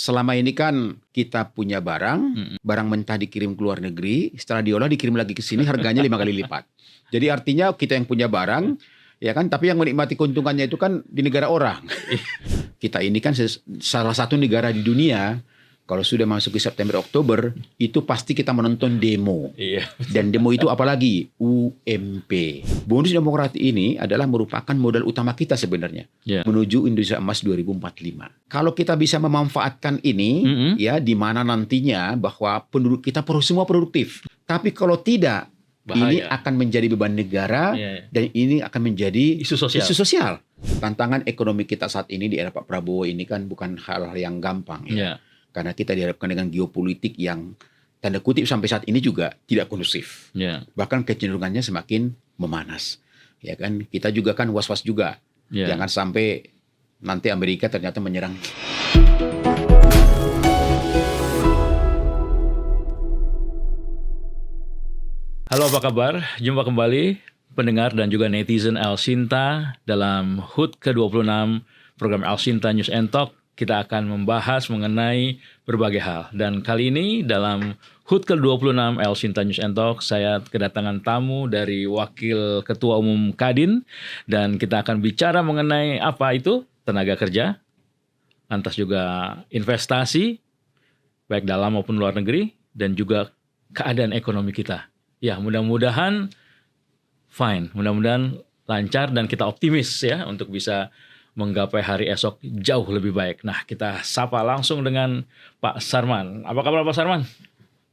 selama ini kan kita punya barang, barang mentah dikirim ke luar negeri, setelah diolah dikirim lagi ke sini harganya 5 kali lipat. Jadi artinya kita yang punya barang, ya kan, tapi yang menikmati keuntungannya itu kan di negara orang. Kita ini kan salah satu negara di dunia, kalau sudah masuk ke September Oktober, itu pasti kita menonton demo. Iya. Dan demo itu apalagi? UMP. Bonus Demokrat ini adalah merupakan modal utama kita sebenarnya. Yeah. Menuju Indonesia Emas 2045. Kalau kita bisa memanfaatkan ini, ya di mana nantinya bahwa penduduk kita semua produktif. Tapi kalau tidak, bahaya. Ini akan menjadi beban negara, dan ini akan menjadi isu sosial. Tantangan ekonomi kita saat ini di era Pak Prabowo ini kan bukan hal yang gampang. Ya. Karena kita dihadapkan dengan geopolitik yang tanda kutip sampai saat ini juga tidak kondusif. Bahkan kecenderungannya semakin memanas. Ya kan, kita juga kan was-was juga. Jangan sampai nanti Amerika ternyata menyerang. Halo, apa kabar? Jumpa kembali pendengar dan juga netizen El Sinta dalam HUT ke-26 program El Sinta News and Talk. Kita akan membahas mengenai berbagai hal. Dan kali ini dalam HUT ke-26 El Sinta News and Talk, saya kedatangan tamu dari Wakil Ketua Umum Kadin. Dan kita akan bicara mengenai apa itu tenaga kerja, lantas juga investasi, baik dalam maupun luar negeri, dan juga keadaan ekonomi kita. Ya, mudah-mudahan fine, mudah-mudahan lancar dan kita optimis ya untuk bisa menggapai hari esok jauh lebih baik. Nah, kita sapa langsung dengan Pak Sarman. Apa kabar Pak Sarman?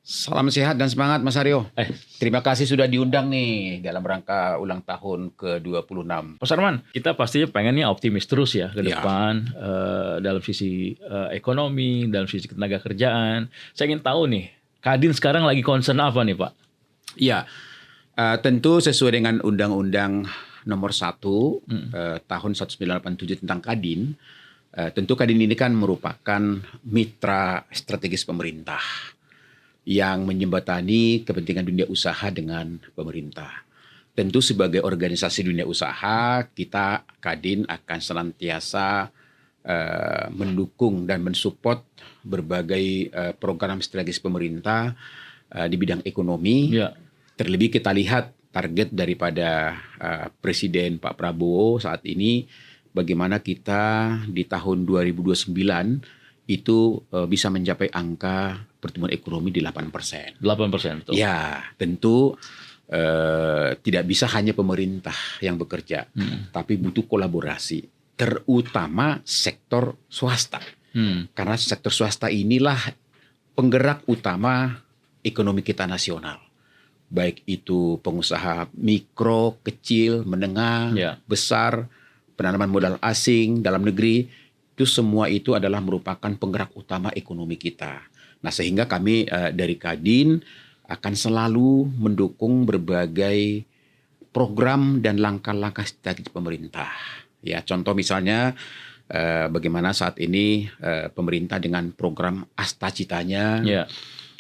Salam sehat dan semangat Mas Aryo. Terima kasih sudah diundang nih dalam rangka ulang tahun ke-26. Pak Sarman, kita pastinya pengennya optimis terus ya ke depan dalam sisi ekonomi, dalam sisi tenaga kerjaan. Saya ingin tahu nih, Kadin sekarang lagi concern apa nih Pak? Ya, tentu sesuai dengan Undang-Undang Nomor 1 tahun 1987 tentang Kadin, tentu Kadin ini kan merupakan mitra strategis pemerintah yang menjembatani kepentingan dunia usaha dengan pemerintah. Tentu sebagai organisasi dunia usaha, kita Kadin akan senantiasa mendukung dan mensupport berbagai program strategis pemerintah di bidang ekonomi. Terlebih kita lihat target daripada Presiden Pak Prabowo saat ini, bagaimana kita di tahun 2029 itu bisa mencapai angka pertumbuhan ekonomi di 8%. 8%. Ya, tentu tidak bisa hanya pemerintah yang bekerja, tapi butuh kolaborasi, terutama sektor swasta. Karena sektor swasta inilah penggerak utama ekonomi kita nasional. Baik itu pengusaha mikro, kecil, menengah, besar, penanaman modal asing, dalam negeri, itu semua itu adalah merupakan penggerak utama ekonomi kita. Nah, sehingga kami dari Kadin akan selalu mendukung berbagai program dan langkah-langkah strategis pemerintah. Ya, contoh misalnya bagaimana saat ini pemerintah dengan program Astacitanya,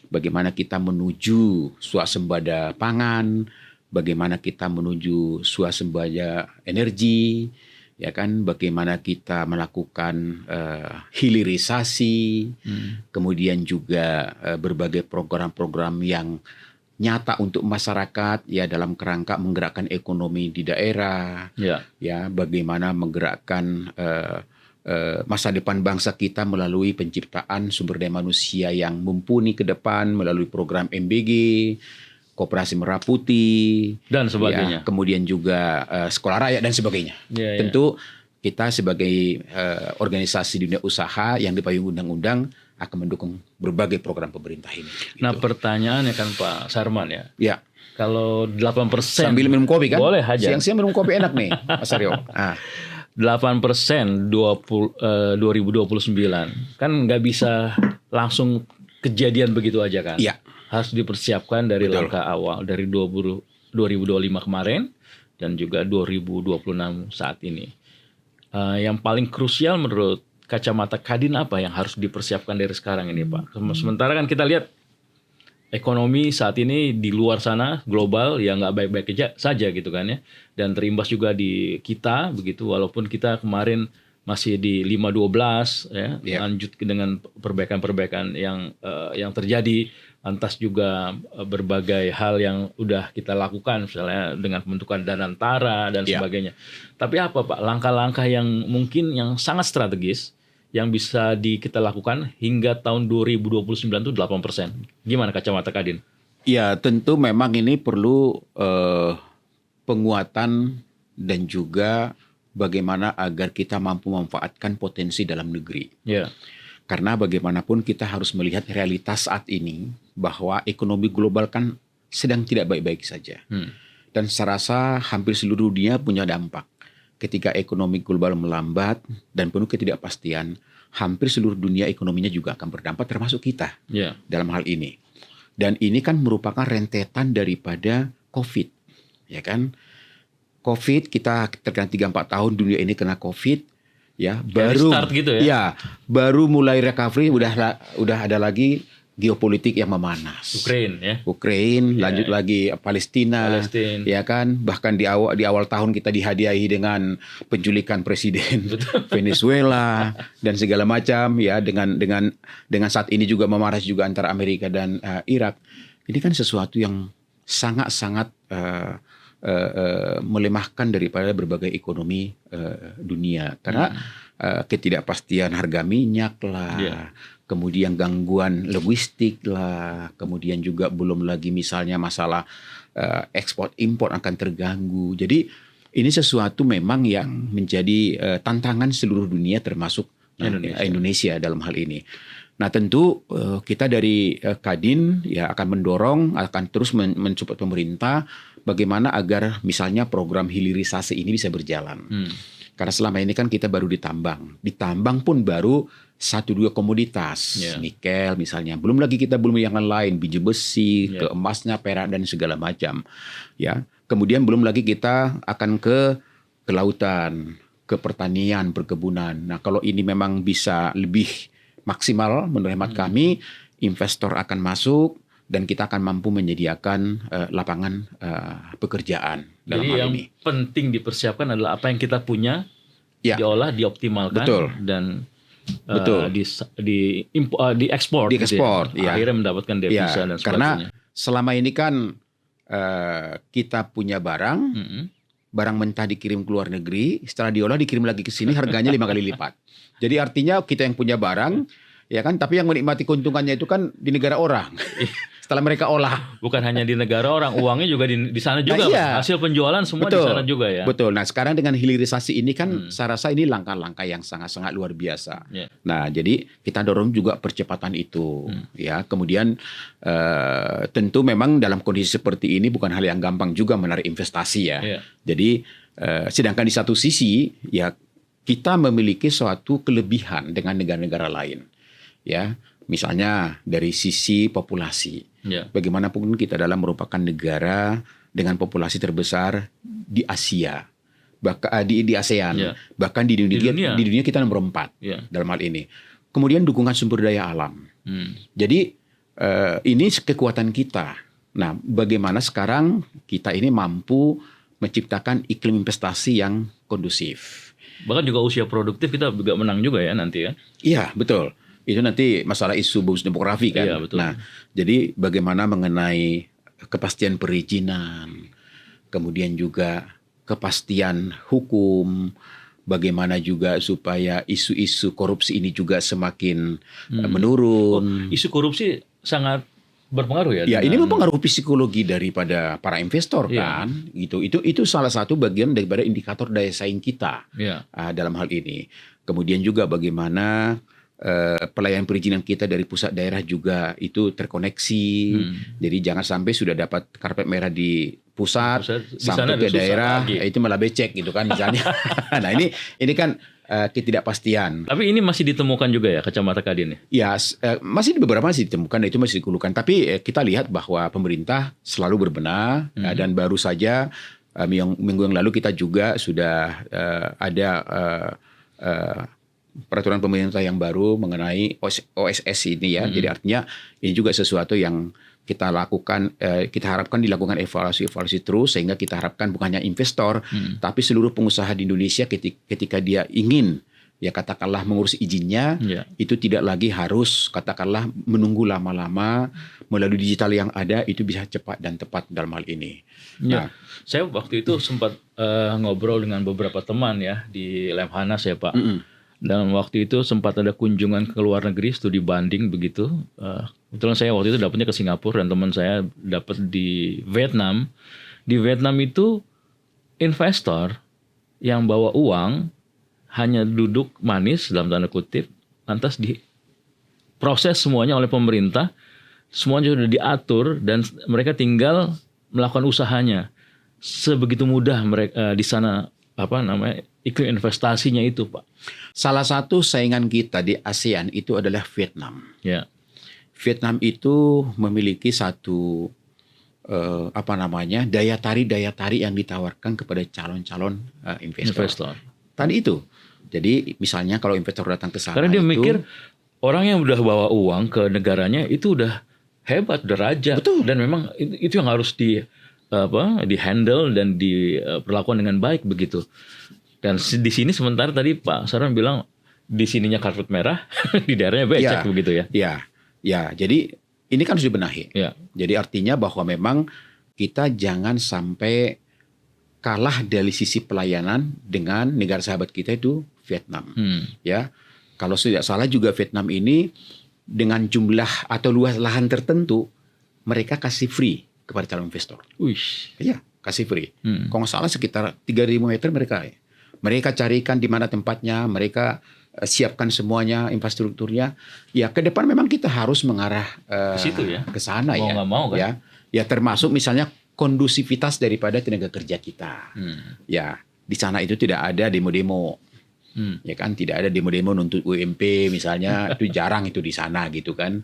bagaimana kita menuju swasembada pangan, bagaimana kita menuju swasembada energi, ya kan, bagaimana kita melakukan hilirisasi, kemudian juga berbagai program-program yang nyata untuk masyarakat ya dalam kerangka menggerakkan ekonomi di daerah, ya bagaimana menggerakkan masa depan bangsa kita melalui penciptaan sumber daya manusia yang mumpuni ke depan melalui program MBG, Koperasi Merah Putih, dan sebagainya. Ya, kemudian juga sekolah rakyat dan sebagainya. Tentu kita sebagai organisasi dunia usaha yang dipayungi undang-undang akan mendukung berbagai program pemerintah ini. Nah, pertanyaannya kan Pak Sarman ya. Kalau 8% sambil minum kopi kan? Boleh aja. Siang-siang minum kopi enak nih, Mas Aryo. 8% 2029 kan nggak bisa langsung kejadian begitu aja kan? Harus dipersiapkan dari langkah awal dari 2025 kemarin dan juga 2026 saat ini. Yang paling krusial menurut kacamata Kadin apa yang harus dipersiapkan dari sekarang ini Pak? Sementara kan kita lihat ekonomi saat ini di luar sana global ya nggak baik-baik saja gitu kan ya, dan terimbas juga di kita begitu, walaupun kita kemarin masih di 5-12 ya, Ya. lanjut dengan perbaikan-perbaikan yang terjadi, lantas juga berbagai hal yang udah kita lakukan misalnya dengan pembentukan Danantara dan Ya. sebagainya. Tapi apa Pak langkah-langkah yang mungkin yang sangat strategis yang bisa kita lakukan hingga tahun 2029 itu 8%. Gimana kacamata Kadin? Ya, tentu memang ini perlu penguatan dan juga bagaimana agar kita mampu memanfaatkan potensi dalam negeri. Ya. Karena bagaimanapun kita harus melihat realitas saat ini bahwa ekonomi global kan sedang tidak baik-baik saja. Dan saya rasa hampir seluruh dunia punya dampak. Ketika ekonomi global melambat dan penuh ketidakpastian, hampir seluruh dunia ekonominya juga akan berdampak termasuk kita dalam hal ini. Dan ini kan merupakan rentetan daripada COVID, ya kan? COVID kita terkena 3-4 tahun dunia ini kena COVID, ya baru start gitu ya? Baru mulai recovery udah ada lagi geopolitik yang memanas. Ukraine, lanjut lagi Palestina, ya kan? Bahkan di awal tahun kita dihadiahi dengan penculikan presiden Venezuela dan segala macam, ya dengan saat ini juga memanas juga antara Amerika dan Irak. Ini kan sesuatu yang sangat-sangat melemahkan daripada berbagai ekonomi dunia karena ketidakpastian harga minyak lah. Kemudian gangguan logistik lah, kemudian juga belum lagi misalnya masalah ekspor impor akan terganggu. Jadi ini sesuatu memang yang menjadi tantangan seluruh dunia termasuk Indonesia dalam hal ini. Nah tentu kita dari Kadin ya akan mendorong, akan terus mensupport pemerintah bagaimana agar misalnya program hilirisasi ini bisa berjalan. Karena selama ini kan kita baru ditambang pun baru 1-2 komoditas, nikel misalnya. Belum lagi kita yang lain, biji besi, ke emasnya, perak dan segala macam. Ya, kemudian belum lagi kita akan ke kelautan, ke pertanian, perkebunan. Nah, kalau ini memang bisa lebih maksimal menurut hemat kami, investor akan masuk dan kita akan mampu menyediakan lapangan pekerjaan dalam hal ini. Yang penting dipersiapkan adalah apa yang kita punya, diolah, dioptimalkan, dan diekspor, akhirnya mendapatkan devisa dan sebagainya. Karena selama ini kan kita punya barang mentah dikirim ke luar negeri, setelah diolah dikirim lagi ke sini harganya 5 kali lipat. Jadi artinya kita yang punya barang, ya kan, tapi yang menikmati keuntungannya itu kan di negara orang. Setelah mereka olah. Bukan hanya di negara orang, uangnya juga di sana juga. Hasil penjualan semua di sana juga ya. Betul. Nah sekarang dengan hilirisasi ini kan saya rasa ini langkah-langkah yang sangat-sangat luar biasa. Nah jadi kita dorong juga percepatan itu. Ya, kemudian tentu memang dalam kondisi seperti ini bukan hal yang gampang juga menarik investasi ya. Jadi sedangkan di satu sisi ya kita memiliki suatu kelebihan dengan negara-negara lain. Ya, misalnya dari sisi populasi. Bagaimanapun kita dalam merupakan negara dengan populasi terbesar di Asia, bahkan di ASEAN, bahkan di dunia kita nomor 4 dalam hal ini. Kemudian dukungan sumber daya alam. Jadi ini kekuatan kita. Nah, bagaimana sekarang kita ini mampu menciptakan iklim investasi yang kondusif. Bahkan juga usia produktif kita juga menang juga ya nanti ya. Iya, betul. Itu nanti masalah isu bonus demografi kan. Betul. Nah, jadi bagaimana mengenai kepastian perizinan, kemudian juga kepastian hukum, bagaimana juga supaya isu-isu korupsi ini juga semakin menurun. Isu korupsi sangat berpengaruh ya. Ya, ini mempengaruhi psikologi daripada para investor kan. Gitu. Itu salah satu bagian daripada indikator daya saing kita dalam hal ini. Kemudian juga bagaimana pelayanan perizinan kita dari pusat daerah juga itu terkoneksi. Jadi jangan sampai sudah dapat karpet merah di pusat sampai ke daerah itu malah becek gitu kan misalnya. Nah ini kan ketidakpastian. Tapi ini masih ditemukan juga ya kacamata Kadin ya? Ya masih beberapa masih ditemukan, itu masih dikeluhkan. Tapi kita lihat bahwa pemerintah selalu berbenah dan baru saja minggu yang lalu kita juga sudah ada peraturan pemerintah yang baru mengenai OSS ini ya. Jadi artinya ini juga sesuatu yang kita lakukan, kita harapkan dilakukan evaluasi terus sehingga kita harapkan bukan hanya investor tapi seluruh pengusaha di Indonesia ketika dia ingin ya katakanlah mengurus izinnya, itu tidak lagi harus katakanlah menunggu lama-lama, melalui digital yang ada itu bisa cepat dan tepat dalam hal ini. Nah, saya waktu itu sempat ngobrol dengan beberapa teman ya di Lemhanas ya Pak. Dan waktu itu sempat ada kunjungan ke luar negeri, studi banding begitu. Kebetulan saya waktu itu dapatnya ke Singapura dan teman saya dapat di Vietnam. Di Vietnam itu investor yang bawa uang hanya duduk manis dalam tanda kutip, lantas diproses semuanya oleh pemerintah, semuanya sudah diatur dan mereka tinggal melakukan usahanya. Sebegitu mudah mereka di sana iklim investasinya itu, Pak. Salah satu saingan kita di ASEAN itu adalah Vietnam. Ya. Vietnam itu memiliki satu daya tarik yang ditawarkan kepada calon-calon investor. Tadi itu. Jadi misalnya kalau investor datang ke sana, karena dia mikir orang yang udah bawa uang ke negaranya itu udah hebat, udah raja. Betul. Dan memang itu yang harus di handle dan diperlakukan dengan baik begitu. Dan di sini sementara tadi Pak Saran bilang di sininya karpet merah, di daerahnya becek begitu ya. Ya. Jadi ini kan harus dibenahi. Ya. Jadi artinya bahwa memang kita jangan sampai kalah dari sisi pelayanan dengan negara sahabat kita itu Vietnam. Ya, kalau tidak salah juga Vietnam ini dengan jumlah atau luas lahan tertentu mereka kasih free kepada calon investor. Iya, kasih free. Kalau nggak salah sekitar 3.000 meter mereka carikan di mana tempatnya, mereka siapkan semuanya infrastrukturnya. Ya ke depan memang kita harus mengarah ke situ ya, ke sana mau nggak mau kan? Ya termasuk misalnya kondusivitas daripada tenaga kerja kita. Ya di sana itu tidak ada demo-demo. Ya kan tidak ada demo-demo nuntut UMP misalnya itu jarang itu di sana gitu kan.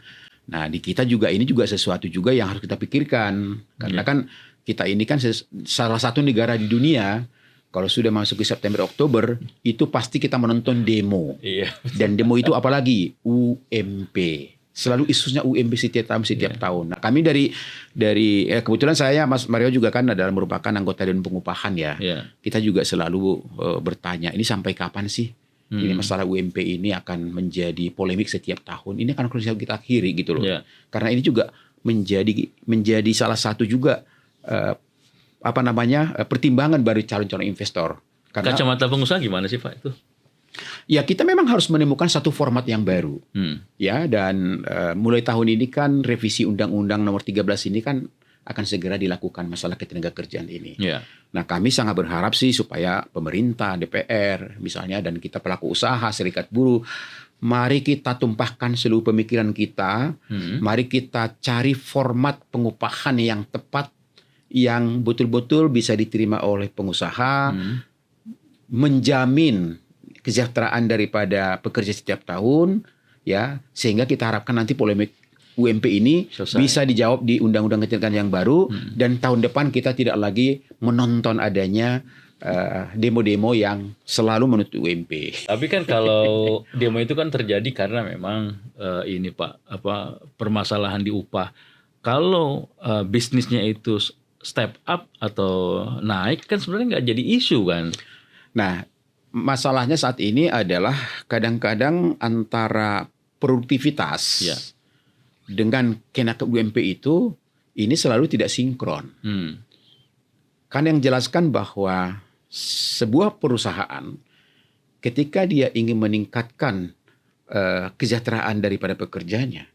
Nah di kita juga ini juga sesuatu juga yang harus kita pikirkan karena kan kita ini kan salah satu negara di dunia kalau sudah masuk ke September Oktober itu pasti kita menonton demo. Dan demo itu apalagi UMP. Selalu isunya UMP setiap tahun. Nah, kami dari kebetulan saya Mas Mario juga kan adalah merupakan anggota Dewan Pengupahan ya. Kita juga selalu bertanya, ini sampai kapan sih ini masalah UMP ini akan menjadi polemik setiap tahun. Ini kan harus kita akhiri gitu loh. Karena ini juga menjadi salah satu juga pertimbangan bagi calon-calon investor. Karena kacamata pengusaha gimana sih Pak itu? Ya kita memang harus menemukan satu format yang baru, ya dan mulai tahun ini kan revisi Undang-Undang Nomor 13 ini kan akan segera dilakukan masalah ketenagakerjaan ini. Nah kami sangat berharap sih supaya pemerintah, DPR misalnya dan kita pelaku usaha, serikat buruh, mari kita tumpahkan seluruh pemikiran kita, mari kita cari format pengupahan yang tepat, yang betul-betul bisa diterima oleh pengusaha, menjamin kesejahteraan daripada pekerja setiap tahun, ya sehingga kita harapkan nanti polemik UMP ini bisa dijawab di Undang-Undang Ketenagakerjaan yang baru dan tahun depan kita tidak lagi menonton adanya demo-demo yang selalu menuntut UMP. Tapi kan kalau demo itu kan terjadi karena memang ini Pak permasalahan di upah. Kalau bisnisnya itu step up atau naik kan sebenarnya nggak jadi isu kan. Nah masalahnya saat ini adalah kadang-kadang antara produktivitas dengan kenaikan UMP itu ini selalu tidak sinkron. Kan yang jelaskan bahwa sebuah perusahaan ketika dia ingin meningkatkan kesejahteraan daripada pekerjanya,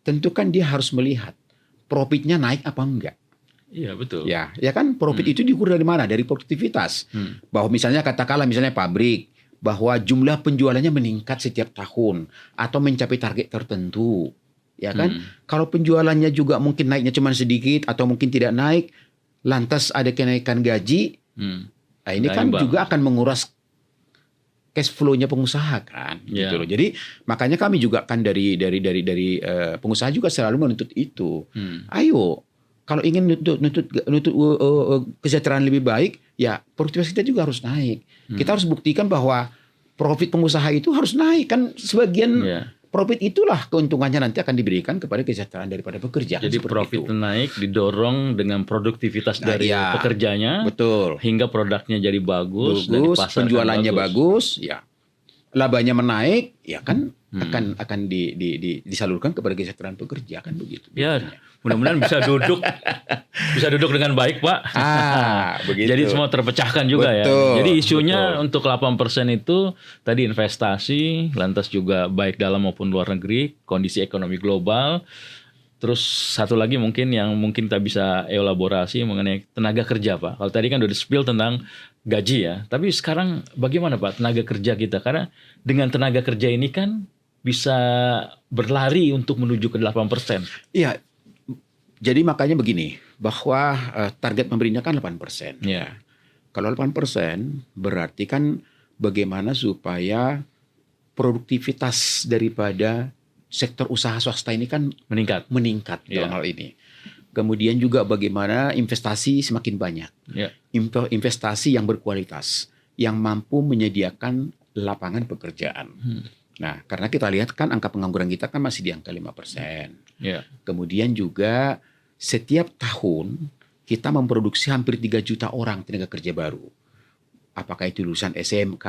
tentu kan dia harus melihat profitnya naik apa enggak. Iya betul. Ya kan profit itu diukur dari mana? Dari produktivitas. Bahwa misalnya katakanlah misalnya pabrik bahwa jumlah penjualannya meningkat setiap tahun atau mencapai target tertentu, ya kan? Kalau penjualannya juga mungkin naiknya cuma sedikit atau mungkin tidak naik, lantas ada kenaikan gaji, nah ini kan juga akan menguras cash flow-nya pengusaha kan, gitu loh. Jadi makanya kami juga kan dari pengusaha juga selalu menuntut itu. Ayo. Kalau ingin nuntut kesejahteraan lebih baik, ya produktivitas kita juga harus naik. Kita harus buktikan bahwa profit pengusaha itu harus naik. Kan sebagian profit itulah keuntungannya nanti akan diberikan kepada kesejahteraan daripada pekerja. Jadi profit naik didorong dengan produktivitas dari pekerjanya. Betul. Hingga produknya jadi bagus dan di pasar penjualannya bagus. Ya. labanya menaik, ya kan akan disalurkan kepada kesejahteraan pekerja, kan begitu. Ya, mudah-mudahan bisa duduk dengan baik, Pak. Begitu. Jadi semua terpecahkan juga. Betul, ya. Jadi isunya betul. Untuk 8% itu tadi investasi, lantas juga baik dalam maupun luar negeri, kondisi ekonomi global. Terus satu lagi mungkin kita bisa elaborasi mengenai tenaga kerja, Pak. Kalau tadi kan udah di-spill tentang gaji ya. Tapi sekarang bagaimana, Pak, tenaga kerja kita? Karena dengan tenaga kerja ini kan bisa berlari untuk menuju ke 8%. Iya. Jadi makanya begini, bahwa target pemerintah kan 8%. Ya. Kalau 8% berarti kan bagaimana supaya produktivitas daripada sektor usaha swasta ini kan meningkat dalam hal ini. Kemudian juga bagaimana investasi semakin banyak. Investasi yang berkualitas, yang mampu menyediakan lapangan pekerjaan. Nah, karena kita lihat kan angka pengangguran kita kan masih di angka 5%. Kemudian juga setiap tahun kita memproduksi hampir 3 juta orang tenaga kerja baru. Apakah itu lulusan SMK,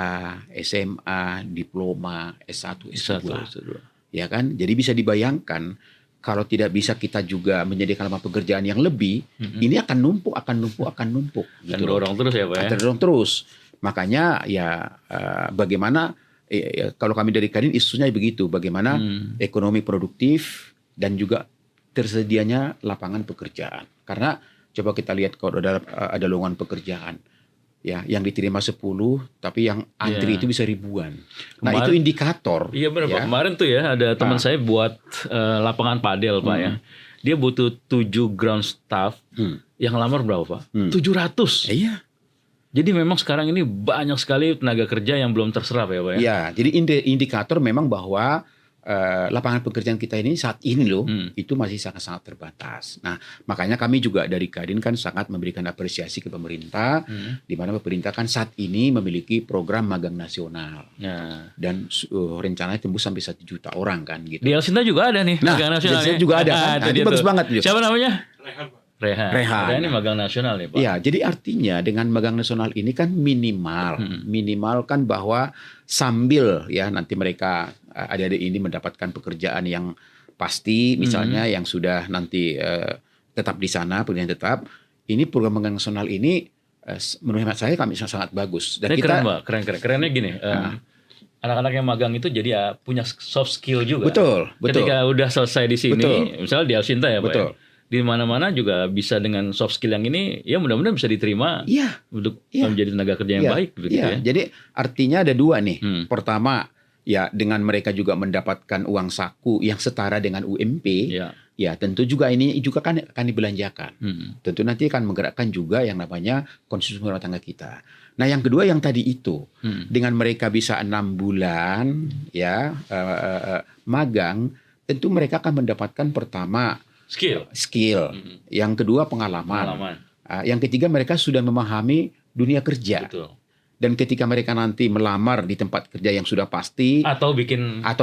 SMA, diploma, S1, S2. Ya kan? Jadi bisa dibayangkan kalau tidak bisa kita juga menyediakan lapangan pekerjaan yang lebih, ini akan numpuk. Dan dorong terus ya, Pak ya. Dorong terus. Makanya ya bagaimana kalau kami dari Kadin isunya begitu, bagaimana ekonomi produktif dan juga tersedianya lapangan pekerjaan. Karena coba kita lihat kalau ada lowongan pekerjaan, ya yang diterima 10 tapi yang antri itu bisa ribuan. Nah, itu indikator. Iya benar, Pak. Kemarin tuh ya ada teman saya buat lapangan padel, Pak ya. Dia butuh 7 ground staff. Yang lamar berapa, Pak? 700. Iya. Jadi memang sekarang ini banyak sekali tenaga kerja yang belum terserap ya, Pak ya. Iya, jadi indikator memang bahwa lapangan pekerjaan kita ini saat ini loh itu masih sangat-sangat terbatas. Nah, makanya kami juga dari Kadin kan sangat memberikan apresiasi ke pemerintah, di mana pemerintah kan saat ini memiliki program magang nasional dan rencananya tembus sampai 1 juta orang kan gitu. Di Alsinta juga ada nih magang nasional. Nah, juga ada kan. Nah, itu bagus banget. Siapa namanya? Rehan. Ini magang nasional nih, Pak. Ya, jadi artinya dengan magang nasional ini kan minimal kan bahwa sambil ya nanti mereka adik-adik ini mendapatkan pekerjaan yang pasti, misalnya yang sudah nanti tetap di sana, pekerjaan tetap. Ini program magang nasional ini menurut hemat saya kami sangat bagus. Dan kita keren, Pak. Kerennya gini. Anak-anak yang magang itu jadi punya soft skill juga. Betul. Ketika udah selesai di sini, misalnya di Alsinta ya, Pak. Betul. Ya? Di mana-mana juga bisa dengan soft skill yang ini, ya mudah-mudahan bisa diterima untuk menjadi tenaga kerja yang baik. Begitu ya. Jadi artinya ada 2 nih. Pertama, ya dengan mereka juga mendapatkan uang saku yang setara dengan UMP, ya tentu juga ini juga kan akan dibelanjakan. Tentu nanti akan menggerakkan juga yang namanya konsumsi rumah tangga kita. Nah, yang kedua yang tadi itu, dengan mereka bisa 6 bulan ya magang, tentu mereka akan mendapatkan pertama skill. Yang kedua pengalaman. Yang ketiga mereka sudah memahami dunia kerja. Betul. Dan ketika mereka nanti melamar di tempat kerja yang sudah pasti atau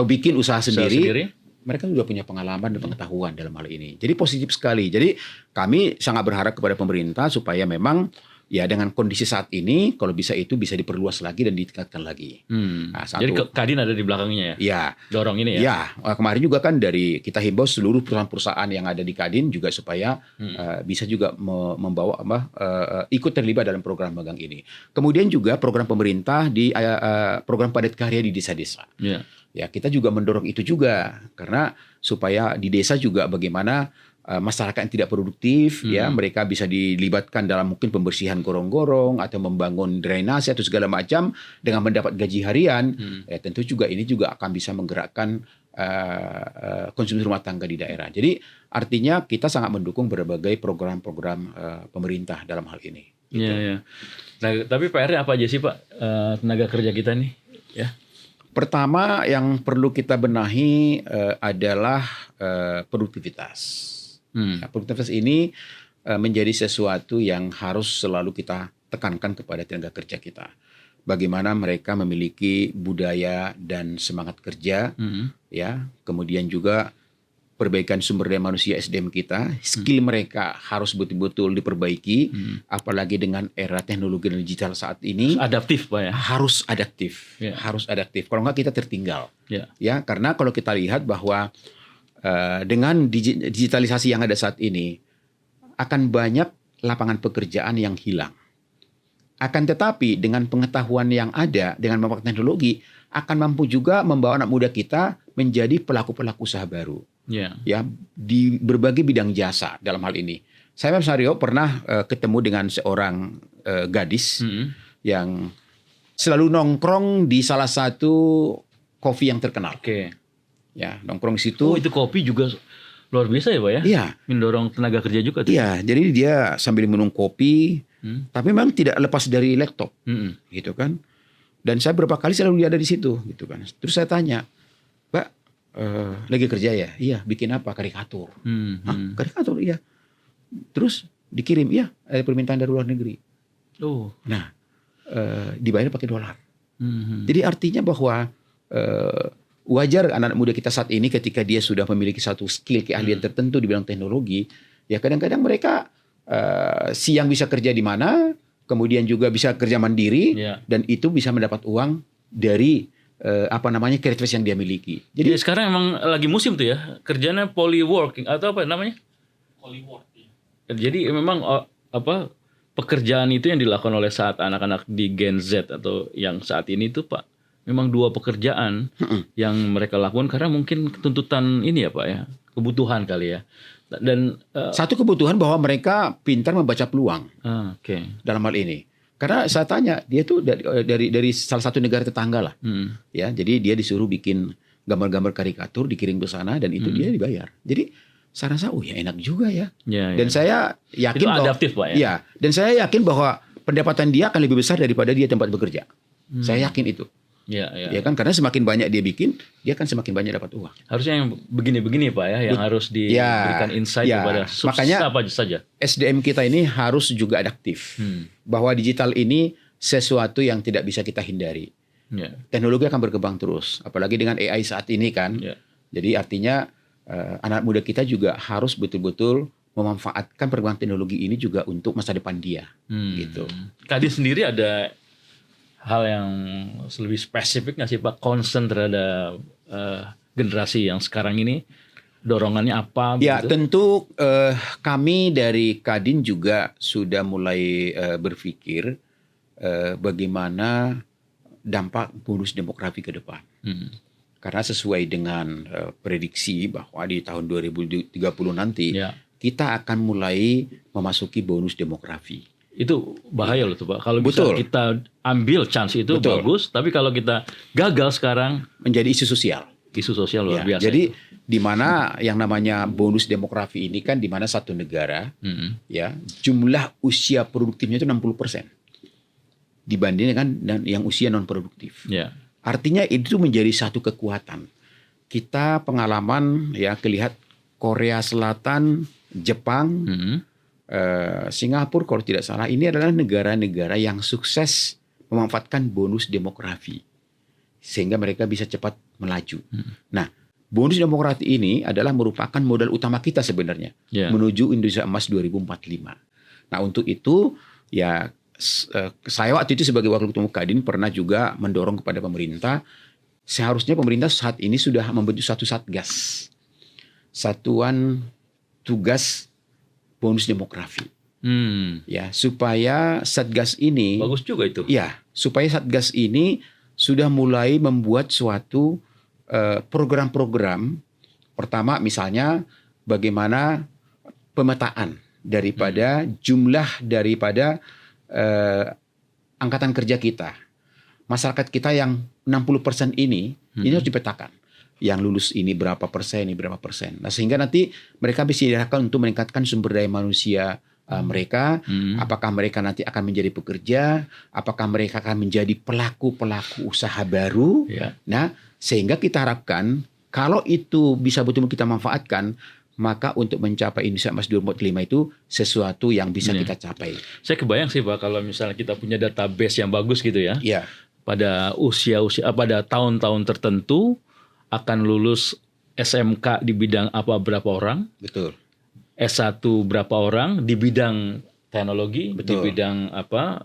bikin usaha sendiri, mereka sudah punya pengalaman dan pengetahuan dalam hal ini. Jadi positif sekali. Jadi kami sangat berharap kepada pemerintah supaya memang ya dengan kondisi saat ini kalau bisa diperluas lagi dan ditingkatkan lagi. Nah, jadi Kadin ada di belakangnya ya? Iya. Dorong ini ya? Iya. Kemarin juga kan dari kita himbau seluruh perusahaan-perusahaan yang ada di Kadin juga supaya bisa juga membawa ikut terlibat dalam program magang ini. Kemudian juga program pemerintah di program padat karya di desa-desa. Ya, kita juga mendorong itu juga karena supaya di desa juga bagaimana masyarakat yang tidak produktif ya mereka bisa dilibatkan dalam mungkin pembersihan gorong-gorong atau membangun drainase atau segala macam dengan mendapat gaji harian. Ya, tentu juga ini juga akan bisa menggerakkan konsumsi rumah tangga di daerah. Jadi artinya kita sangat mendukung berbagai program-program pemerintah dalam hal ini. Gitu. Ya. Nah, tapi PR-nya apa aja sih, Pak, tenaga kerja kita nih? Ya. Pertama yang perlu kita benahi adalah produktivitas. Nah, produktivitas ini menjadi sesuatu yang harus selalu kita tekankan kepada tenaga kerja kita. Bagaimana mereka memiliki budaya dan semangat kerja, ya. Kemudian juga perbaikan sumber daya manusia SDM kita, skill mereka harus betul-betul diperbaiki, apalagi dengan era teknologi dan digital saat ini. Adaptif Pak ya. Harus adaptif, harus adaptif. Kalau nggak kita tertinggal, ya karena kalau kita lihat bahwa dengan digitalisasi yang ada saat ini akan banyak lapangan pekerjaan yang hilang. Akan tetapi dengan pengetahuan yang ada, dengan memanfaatkan teknologi, akan mampu juga membawa anak muda kita menjadi pelaku-pelaku usaha baru. Ya, di berbagai bidang jasa dalam hal ini. Saya Mas Aryo pernah ketemu dengan seorang gadis yang selalu nongkrong di salah satu kopi yang terkenal. Ya, nongkrong di situ. Oh, itu kopi juga luar biasa ya Pak ya? Iya. Mendorong tenaga kerja juga tuh. Iya, jadi dia sambil minum kopi, tapi memang tidak lepas dari laptop, gitu kan. Dan saya beberapa kali selalu ada di situ, gitu kan. Terus saya tanya, Mbak, lagi kerja ya? Iya, bikin apa? Karikatur. Karikatur, iya. Terus dikirim, iya, ada permintaan dari luar negeri. Nah, dibayar pakai dolar. Jadi artinya bahwa wajar anak muda kita saat ini ketika dia sudah memiliki satu skill keahlian tertentu di bidang teknologi, ya kadang-kadang mereka siang bisa kerja di mana, kemudian juga bisa kerja mandiri, dan itu bisa mendapat uang dari kreativitas yang dia miliki. Jadi sekarang emang lagi musim tuh ya, kerjanya polyworking atau apa namanya? Polyworking. Jadi memang pekerjaan itu yang dilakukan oleh saat anak-anak di Gen Z atau yang saat ini tuh Pak, memang dua pekerjaan yang mereka lakukan karena mungkin tuntutan ini ya Pak ya, kebutuhan kali ya. Dan satu kebutuhan bahwa mereka pintar membaca peluang dalam hal ini. Karena saya tanya, dia tuh dari salah satu negara tetangga lah, ya. Jadi dia disuruh bikin gambar-gambar karikatur, dikirim ke sana dan itu dia dibayar. Jadi saya rasa, ya enak juga ya. Dan saya yakin itu adaptif Pak ya. Ya, dan saya yakin bahwa pendapatan dia akan lebih besar daripada dia tempat bekerja. Saya yakin itu. Ya kan, karena semakin banyak dia bikin, dia kan semakin banyak dapat uang. Harusnya yang begini-begini Pak ya, yang harus diberikan insight kepada makanya apa saja. SDM kita ini harus juga adaptif. Bahwa digital ini sesuatu yang tidak bisa kita hindari. Teknologi akan berkembang terus, apalagi dengan AI saat ini kan. Jadi artinya anak muda kita juga harus betul-betul memanfaatkan perkembangan teknologi ini juga untuk masa depan dia. Gitu. Kadin sendiri ada hal yang lebih spesifik nggak sih Pak, concern terhadap generasi yang sekarang ini, dorongannya apa? Ya tentu kami dari Kadin juga sudah mulai berpikir bagaimana dampak bonus demografi ke depan. Karena sesuai dengan prediksi bahwa di tahun 2030 nanti kita akan mulai memasuki bonus demografi. Itu bahaya loh tuh Pak. Kalau bisa kita ambil chance itu bagus, tapi kalau kita gagal sekarang menjadi isu sosial. Isu sosial luar biasa. Jadi di mana yang namanya bonus demografi ini kan di mana satu negara ya jumlah usia produktifnya itu 60% dibandingkan dengan yang usia non produktif. Artinya itu menjadi satu kekuatan. Kita pengalaman ya kelihat Korea Selatan, Jepang, Singapura kalau tidak salah, ini adalah negara-negara yang sukses memanfaatkan bonus demografi sehingga mereka bisa cepat melaju. Nah, bonus demografi ini adalah merupakan modal utama kita sebenarnya menuju Indonesia Emas 2045. Nah, untuk itu ya saya waktu itu sebagai Wakil Ketua Kadin pernah juga mendorong kepada pemerintah, seharusnya pemerintah saat ini sudah membentuk satu satgas, satuan tugas bonus demografi, ya supaya satgas ini bagus juga itu, ya supaya satgas ini sudah mulai membuat suatu program-program. Pertama misalnya bagaimana pemetaan daripada jumlah daripada angkatan kerja kita, masyarakat kita yang 60% ini harus dipetakan. Yang lulus ini berapa persen, ini berapa persen. Nah, sehingga nanti mereka bisa diarahkan untuk meningkatkan sumber daya manusia mereka. Apakah mereka nanti akan menjadi pekerja, apakah mereka akan menjadi pelaku-pelaku usaha baru. Nah, sehingga kita harapkan kalau itu bisa betul-betul kita manfaatkan, maka untuk mencapai Indonesia Emas 2045 itu sesuatu yang bisa kita capai. Saya kebayang sih Pak, kalau misalnya kita punya database yang bagus gitu ya. Pada pada tahun-tahun tertentu akan lulus SMK di bidang apa berapa orang, Betul. S1 berapa orang di bidang teknologi, Betul. di bidang apa,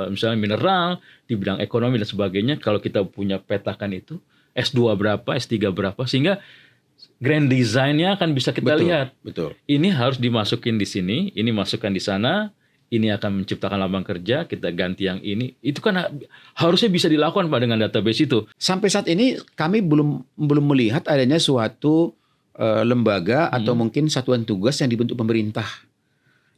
misalnya mineral, di bidang ekonomi dan sebagainya. Kalau kita punya petakan itu, S2 berapa, S3 berapa, sehingga grand design-nya akan bisa kita Betul. lihat. Betul. Ini harus dimasukin di sini, ini masukkan di sana, ini akan menciptakan lapangan kerja, kita ganti yang ini. Itu kan harusnya bisa dilakukan Pak dengan database itu. Sampai saat ini kami belum melihat adanya suatu lembaga atau mungkin satuan tugas yang dibentuk pemerintah.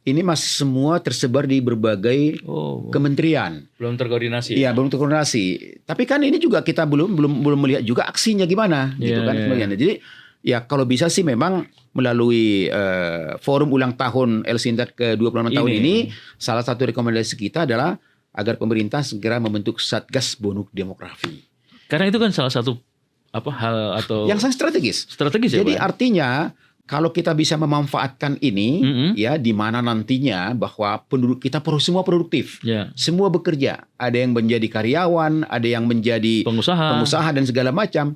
Ini masih semua tersebar di berbagai kementerian. Belum terkoordinasi. Iya, belum terkoordinasi. Tapi kan ini juga kita belum melihat juga aksinya gimana, gitu kan. Jadi ya kalau bisa sih memang melalui forum ulang tahun El Sinta ke-26 tahun ini, salah satu rekomendasi kita adalah agar pemerintah segera membentuk Satgas Bonus Demografi. Karena itu kan salah satu hal atau yang sangat strategis. Strategis ya, jadi Pak? Artinya kalau kita bisa memanfaatkan ini, ya di mana nantinya bahwa penduduk kita semua produktif, semua bekerja, ada yang menjadi karyawan, ada yang menjadi pengusaha dan segala macam,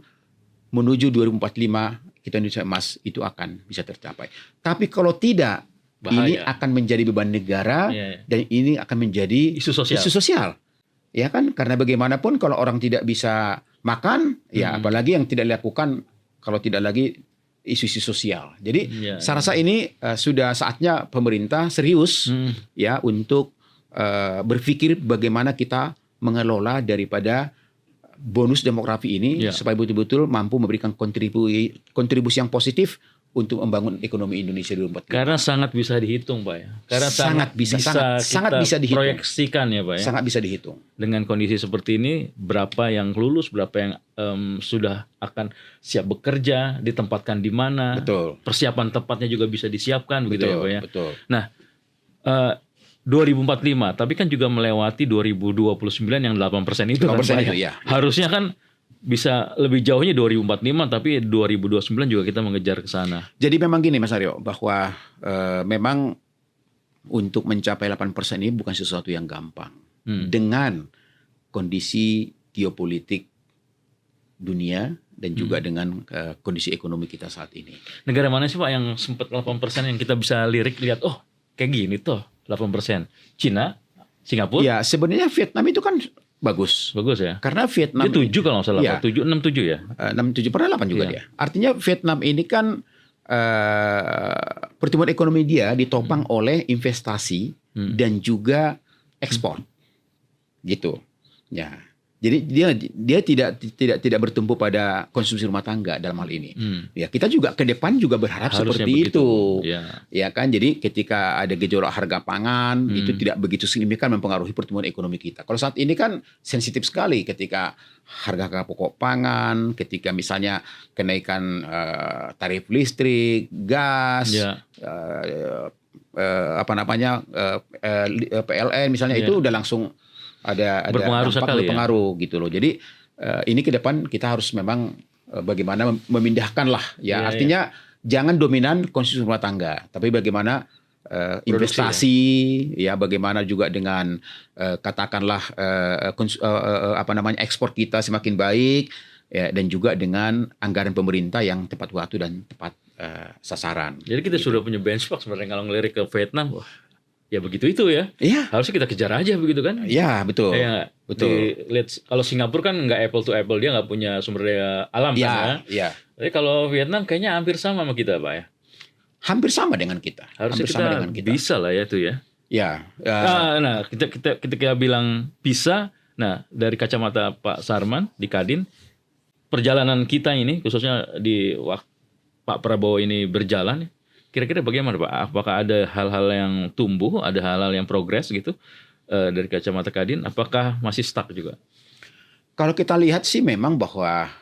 menuju 2045 kita Indonesia emas itu akan bisa tercapai. Tapi kalau tidak, ini akan menjadi beban negara dan ini akan menjadi isu sosial. Ya kan, karena bagaimanapun kalau orang tidak bisa makan, ya apalagi yang tidak dilakukan kalau tidak lagi isu-isu sosial. Jadi saya rasa ini sudah saatnya pemerintah serius ya untuk berpikir bagaimana kita mengelola daripada bonus demografi ini supaya betul-betul mampu memberikan kontribusi yang positif untuk membangun ekonomi Indonesia 2045. Karena sangat bisa dihitung, Pak ya. Karena sangat bisa dihitung. Proyeksikan ya, Pak ya. Sangat bisa dihitung. Dengan kondisi seperti ini, berapa yang lulus, berapa yang sudah akan siap bekerja, ditempatkan di mana. Betul. Persiapan tempatnya juga bisa disiapkan begitu ya, Pak ya. Betul. Nah, 2045, tapi kan juga melewati 2029 yang 8% itu kan, Pak ya. Harusnya kan bisa lebih jauhnya 2045, tapi 2029 juga kita mengejar ke sana. Jadi memang gini Mas Aryo, bahwa memang untuk mencapai 8% ini bukan sesuatu yang gampang. Dengan kondisi geopolitik dunia dan juga dengan kondisi ekonomi kita saat ini. Negara mana sih Pak yang sempat 8% yang kita bisa lihat, oh kayak gini tuh 8%. Cina, Singapura? Ya sebenarnya Vietnam itu kan bagus ya. Karena Vietnam dia 7 kalau nggak salah, ya, 67 ya. 67 pernah 8 juga dia. Artinya Vietnam ini kan pertumbuhan ekonomi dia ditopang oleh investasi dan juga ekspor, gitu. Ya, jadi dia tidak bertumpu pada konsumsi rumah tangga dalam hal ini. Ya kita juga ke depan juga berharap harusnya seperti begitu. Itu. Ya kan, jadi ketika ada gejolak harga pangan itu tidak begitu signifikan mempengaruhi pertumbuhan ekonomi kita. Kalau saat ini kan sensitif sekali ketika harga pokok pangan, ketika misalnya kenaikan tarif listrik, gas, PLN misalnya itu udah langsung ada berpengaruh gitu loh. Jadi ini ke depan kita harus memang bagaimana memindahkan lah ya. Artinya jangan dominan konsumsi rumah tangga, tapi bagaimana investasi ya, bagaimana juga dengan katakanlah ekspor kita semakin baik ya, dan juga dengan anggaran pemerintah yang tepat waktu dan tepat sasaran. Jadi kita sudah punya benchmark sebenarnya kalau ngelirik ke Vietnam. Ya begitu itu ya. Iya. Harusnya kita kejar aja begitu kan. Iya betul. Betul. Kalau Singapura kan nggak apple to apple, dia nggak punya sumber daya alam kan ya. Iya. Tapi kalau Vietnam kayaknya hampir sama kita Pak ya. Hampir sama dengan kita. Harusnya kita bisa lah ya itu ya. Ya. Nah kita bilang bisa. Nah dari kacamata Pak Sarman di Kadin, perjalanan kita ini khususnya di waktu Pak Prabowo ini berjalan, kira-kira bagaimana Pak? Apakah ada hal-hal yang tumbuh, ada hal-hal yang progres gitu dari kacamata Kadin? Apakah masih stuck juga? Kalau kita lihat sih memang bahwa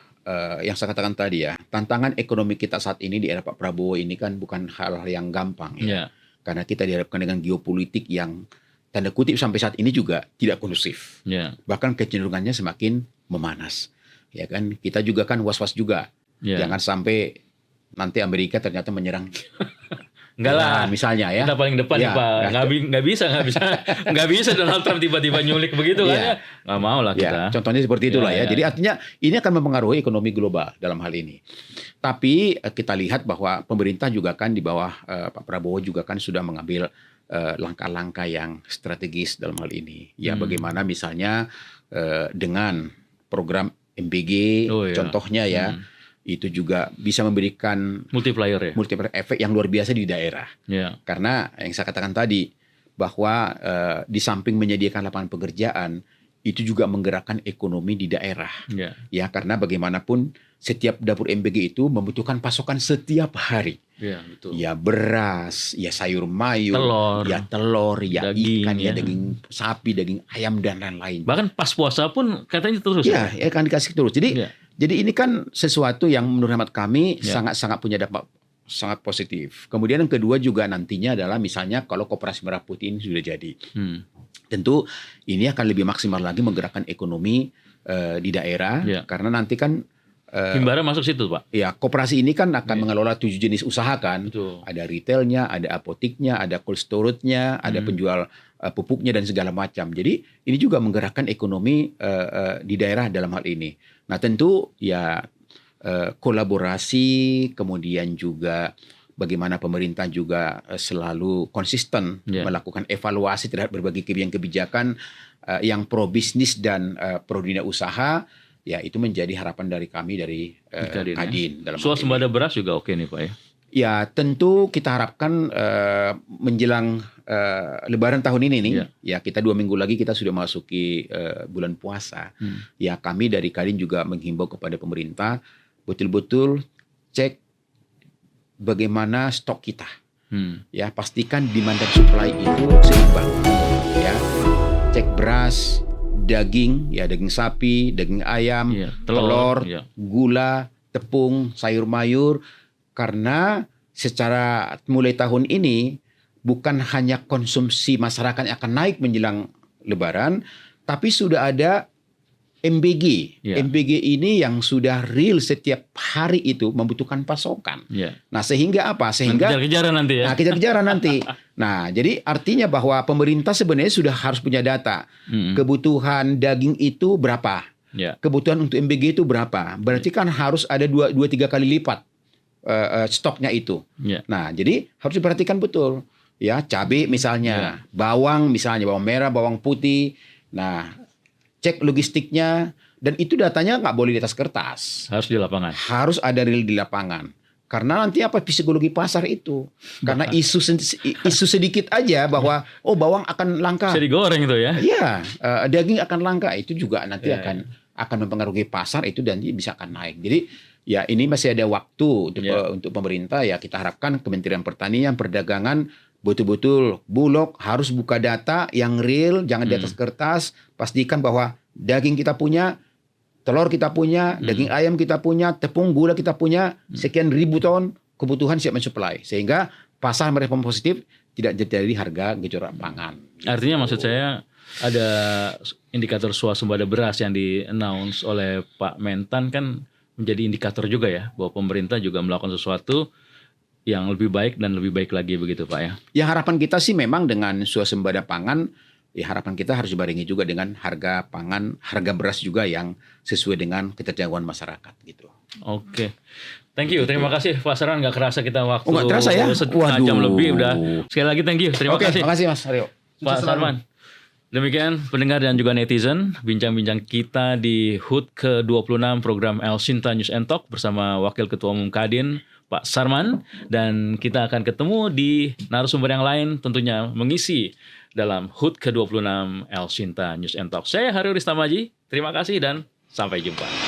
yang saya katakan tadi ya, tantangan ekonomi kita saat ini di era Pak Prabowo ini kan bukan hal yang gampang ya. Karena kita dihadapkan dengan geopolitik yang tanda kutip sampai saat ini juga tidak kondusif. Bahkan kecenderungannya semakin memanas. Ya kan, kita juga kan was-was juga. Jangan sampai nanti Amerika ternyata menyerang Enggak lah, misalnya ya. Kita paling depan Ya, nih Pak. ya. Nggak bisa Donald Trump tiba-tiba nyulik begitu kan ya. Nggak mau lah kita. Ya, contohnya seperti itulah Ya, ya. ya. Jadi artinya ini akan mempengaruhi ekonomi global dalam hal ini. Tapi kita lihat bahwa pemerintah juga kan di bawah Pak Prabowo juga kan sudah mengambil langkah-langkah yang strategis dalam hal ini. Ya, bagaimana misalnya dengan program MBG, contohnya ya. Itu juga bisa memberikan multiplier efek yang luar biasa di daerah. Yeah. Karena yang saya katakan tadi bahwa di samping menyediakan lapangan pekerjaan itu juga menggerakkan ekonomi di daerah. Yeah. Ya, karena bagaimanapun setiap dapur MBG itu membutuhkan pasokan setiap hari. Yeah, betul. Ya beras, ya sayur mayur, telur, ya daging, ikan, ya daging sapi, daging ayam dan lain-lain. Bahkan pas puasa pun katanya terus. Ya, akan dikasih terus. Jadi ini kan sesuatu yang menurut hemat kami sangat-sangat punya dampak sangat positif. Kemudian yang kedua juga nantinya adalah misalnya kalau Koperasi Merah Putih ini sudah jadi. Tentu ini akan lebih maksimal lagi menggerakkan ekonomi di daerah. Karena nanti kan Himbara masuk situ Pak. Ya, koperasi ini kan akan mengelola 7 jenis usaha kan. Betul. Ada retailnya, ada apotiknya, ada cold storage-nya, ada penjual pupuknya dan segala macam. Jadi ini juga menggerakkan ekonomi di daerah dalam hal ini. Nah tentu ya kolaborasi, kemudian juga bagaimana pemerintah juga selalu konsisten melakukan evaluasi terhadap berbagai kebijakan yang pro bisnis dan pro dunia usaha. Ya itu menjadi harapan dari kami dari Kadin. Dalam Swasembada beras juga oke nih Pak ya. Ya tentu kita harapkan menjelang Lebaran tahun ini nih, ya kita 2 minggu lagi kita sudah masuki bulan puasa. Ya kami dari Kadin juga menghimbau kepada pemerintah betul-betul cek bagaimana stok kita. Ya pastikan demand dan supply itu seimbang. Ya cek beras, daging, ya daging sapi, daging ayam, telur, gula, tepung, sayur mayur. Karena secara mulai tahun ini bukan hanya konsumsi masyarakat yang akan naik menjelang Lebaran, tapi sudah ada MBG. MBG ini yang sudah real setiap hari itu membutuhkan pasokan. Nah sehingga apa? Sehingga kejar-kejaran nanti ya. Nah kejar-kejaran nanti. Nah jadi artinya bahwa pemerintah sebenarnya sudah harus punya data. Kebutuhan daging itu berapa? Kebutuhan untuk MBG itu berapa? Berarti kan harus ada 2-3 kali lipat stoknya itu. Nah, jadi harus diperhatikan betul. Ya, cabai misalnya, bawang misalnya, bawang merah, bawang putih. Nah, cek logistiknya dan itu datanya nggak boleh di atas kertas. Harus di lapangan. Harus ada real di lapangan. Karena nanti apa psikologi pasar itu? Karena isu sedikit aja bahwa bawang akan langka. Bisa digoreng itu ya. Iya, daging akan langka itu juga nanti akan mempengaruhi pasar itu dan bisa akan naik. Jadi ya ini masih ada waktu untuk pemerintah ya kita harapkan Kementerian Pertanian, Perdagangan betul-betul Bulog harus buka data yang real, jangan di atas kertas, pastikan bahwa daging kita punya, telur kita punya, daging ayam kita punya, tepung gula kita punya, sekian ribu ton kebutuhan siap mensuplai sehingga pasar merespon positif tidak terjadi harga gejolak pangan. Artinya maksud saya ada indikator swasembada beras yang di-announce oleh Pak Mentan kan menjadi indikator juga ya bahwa pemerintah juga melakukan sesuatu yang lebih baik dan lebih baik lagi begitu Pak ya. Ya harapan kita sih memang dengan swasembada pangan ya harapan kita harus dibarengi juga dengan harga pangan, harga beras juga yang sesuai dengan keterjangkauan masyarakat gitu. Oke. Thank you. Terima kasih Pak Sarman, nggak kerasa kita waktu nggak terasa ya? setengah jam lebih udah. Sekali lagi thank you. Terima kasih. Terima kasih Mas Aryo. Pak Sarman. Demikian pendengar dan juga netizen, bincang-bincang kita di HUT ke-26 program El Sinta News and Talk bersama Wakil Ketua Umum Kadin, Pak Sarman. Dan kita akan ketemu di narasumber yang lain tentunya mengisi dalam HUT ke-26 El Sinta News and Talk. Saya Haryo Ristamaji, terima kasih dan sampai jumpa.